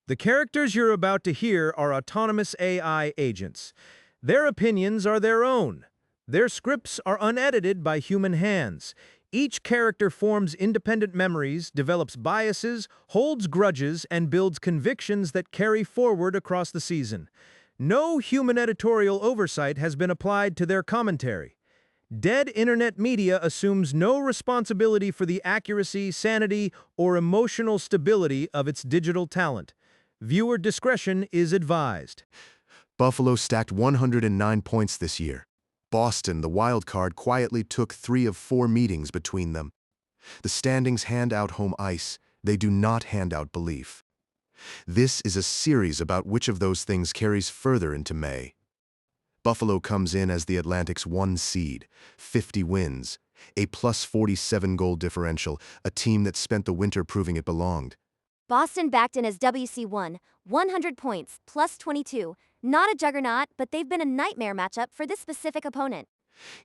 The characters you're about to hear are autonomous AI agents. Their opinions are their own. Their scripts are unedited by human hands. Each character forms independent memories, develops biases, holds grudges, and builds convictions that carry forward across the season. No human editorial oversight has been applied to their commentary. Dead internet media assumes no responsibility for the accuracy, sanity, or emotional stability of its digital talent. Viewer discretion is advised. Buffalo stacked 109 points this year. Boston, the wild card, quietly took 3 of 4 meetings between them. The standings hand out home ice. They do not hand out belief. This is a series about which of those things carries further into May. Buffalo comes in as the Atlantic's 1 seed, 50 wins, a plus 47 goal differential, a team that spent the winter proving it belonged. Boston backed in as WC1, 100 points, plus 22. Not a juggernaut, but they've been a nightmare matchup for this specific opponent.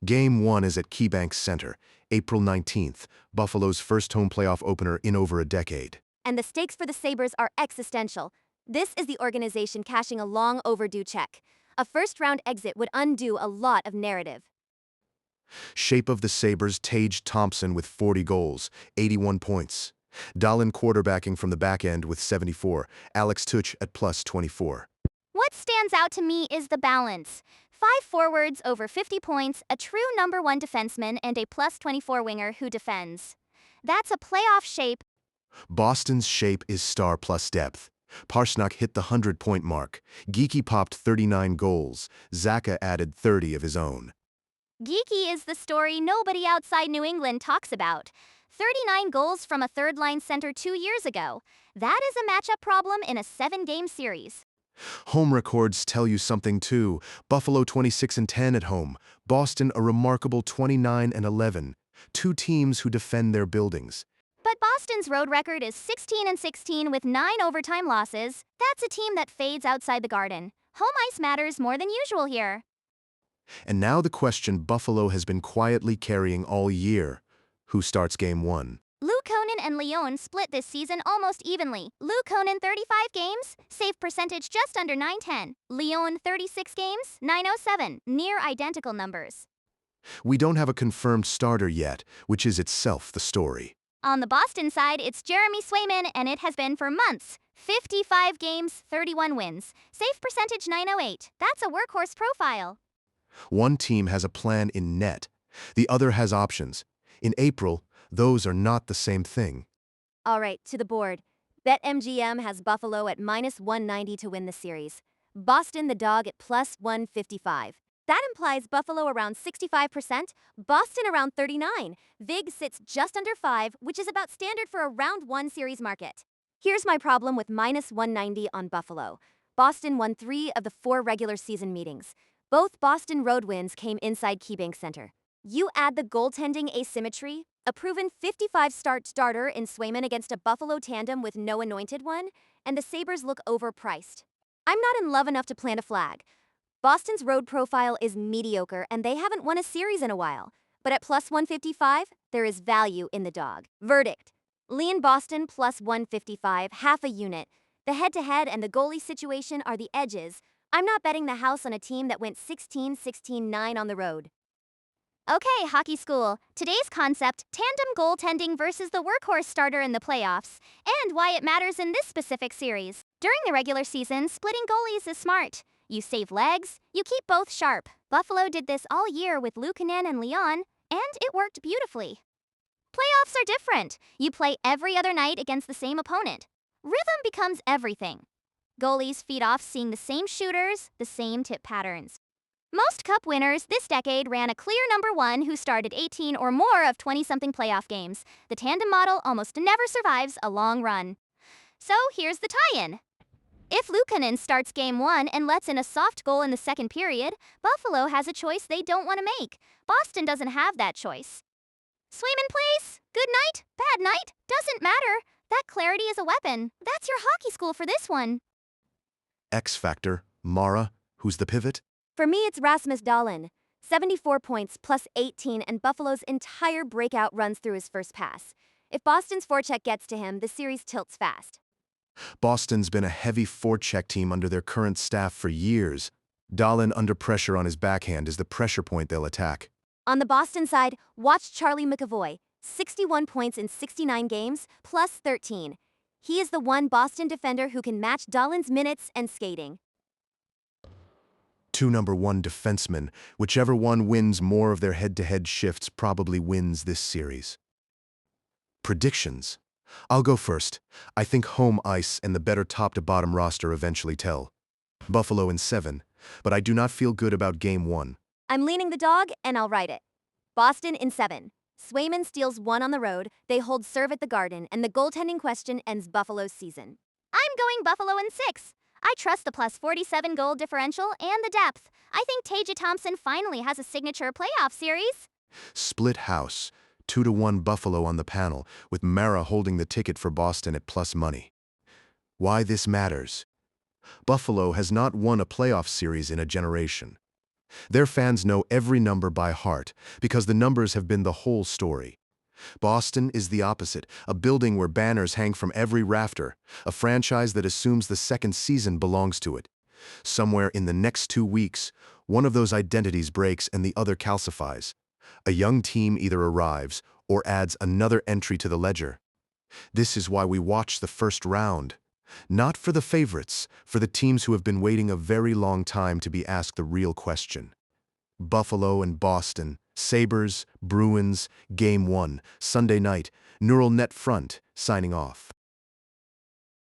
Game 1 is at KeyBank Center, April 19th, Buffalo's first home playoff opener in over a decade. And the stakes for the Sabres are existential. This is the organization cashing a long overdue check. A first-round exit would undo a lot of narrative. Shape of the Sabres, Tage Thompson with 40 goals, 81 points. Dahlin quarterbacking from the back end with 74, Alex Tuch at plus 24. What stands out to me is the balance. 5 forwards over 50 points, a true number 1 defenseman, and a plus 24 winger who defends. That's a playoff shape. Boston's shape is star plus depth. Parsnuk hit the 100-point mark. Geekie popped 39 goals. Zaka added 30 of his own. Geeky is the story nobody outside New England talks about. 39 goals from a third-line center 2 years ago. That is a matchup problem in a 7-game series. Home records tell you something too. Buffalo 26-10 at home. Boston a remarkable 29-11. 2 teams who defend their buildings. But Boston's road record is 16-16 with 9 overtime losses. That's a team that fades outside the Garden. Home ice matters more than usual here. And now the question Buffalo has been quietly carrying all year. Who starts Game 1? Luukkonen and Leon split this season almost evenly. Luukkonen 35 games, save percentage just under .910. Leon 36 games, .907, near identical numbers. We don't have a confirmed starter yet, which is itself the story. On the Boston side, it's Jeremy Swayman, and it has been for months. 55 games, 31 wins. Save percentage .908. That's a workhorse profile. One team has a plan in net. The other has options. In April, those are not the same thing. All right, to the board. BetMGM has Buffalo at minus 190 to win the series. Boston the dog at plus 155. That implies Buffalo around 65%, Boston around 39. Vig sits just under 5, which is about standard for a round 1 series market. Here's my problem with minus 190 on Buffalo. Boston won 3 of the 4 regular season meetings. Both Boston road wins came inside KeyBank Center. You add the goaltending asymmetry, a proven 55-start starter in Swayman against a Buffalo tandem with no anointed one, and the Sabres look overpriced. I'm not in love enough to plant a flag. Boston's road profile is mediocre, and they haven't won a series in a while. But at plus 155, there is value in the dog. Verdict: lean Boston plus 155, half a unit. The head-to-head and the goalie situation are the edges. I'm not betting the house on a team that went 16-16-9 on the road. Okay, hockey school. Today's concept, tandem goaltending versus the workhorse starter in the playoffs, and why it matters in this specific series. During the regular season, splitting goalies is smart. You save legs, you keep both sharp. Buffalo did this all year with Luukkonen and Leon, and it worked beautifully. Playoffs are different. You play every other night against the same opponent. Rhythm becomes everything. Goalies feed off seeing the same shooters, the same tip patterns. Most Cup winners this decade ran a clear number 1 who started 18 or more of 20-something playoff games. The tandem model almost never survives a long run. So here's the tie-in. If Luukkonen starts Game 1 and lets in a soft goal in the second period, Buffalo has a choice they don't want to make. Boston doesn't have that choice. Swayman plays. Good night, bad night, doesn't matter. That clarity is a weapon. That's your hockey school for this one. X Factor, Mara, who's the pivot? For me, it's Rasmus Dahlin. 74 points plus 18, and Buffalo's entire breakout runs through his first pass. If Boston's forecheck gets to him, the series tilts fast. Boston's been a heavy forecheck team under their current staff for years. Dahlin under pressure on his backhand is the pressure point they'll attack. On the Boston side, watch Charlie McAvoy, 61 points in 69 games, plus 13. He is the one Boston defender who can match Dahlin's minutes and skating. Two number one defensemen, whichever one wins more of their head-to-head shifts probably wins this series. Predictions. I'll go first. I think home ice and the better top-to-bottom roster eventually tell. Buffalo in 7, but I do not feel good about Game 1. I'm leaning the dog, and I'll ride it. Boston in 7. Swayman steals 1 on the road, they hold serve at the Garden, and the goaltending question ends Buffalo's season. I'm going Buffalo in 6. I trust the plus 47 goal differential and the depth. I think Tage Thompson finally has a signature playoff series. Split house. 2-1 Buffalo on the panel, with Mara holding the ticket for Boston at plus money. Why this matters? Buffalo has not won a playoff series in a generation. Their fans know every number by heart because the numbers have been the whole story. Boston is the opposite, a building where banners hang from every rafter, a franchise that assumes the second season belongs to it. Somewhere in the next 2 weeks, one of those identities breaks and the other calcifies. A young team either arrives or adds another entry to the ledger. This is why we watch the first round. Not for the favorites, for the teams who have been waiting a very long time to be asked the real question. Buffalo and Boston, Sabres, Bruins, Game 1, Sunday night, Neural Net Front, signing off.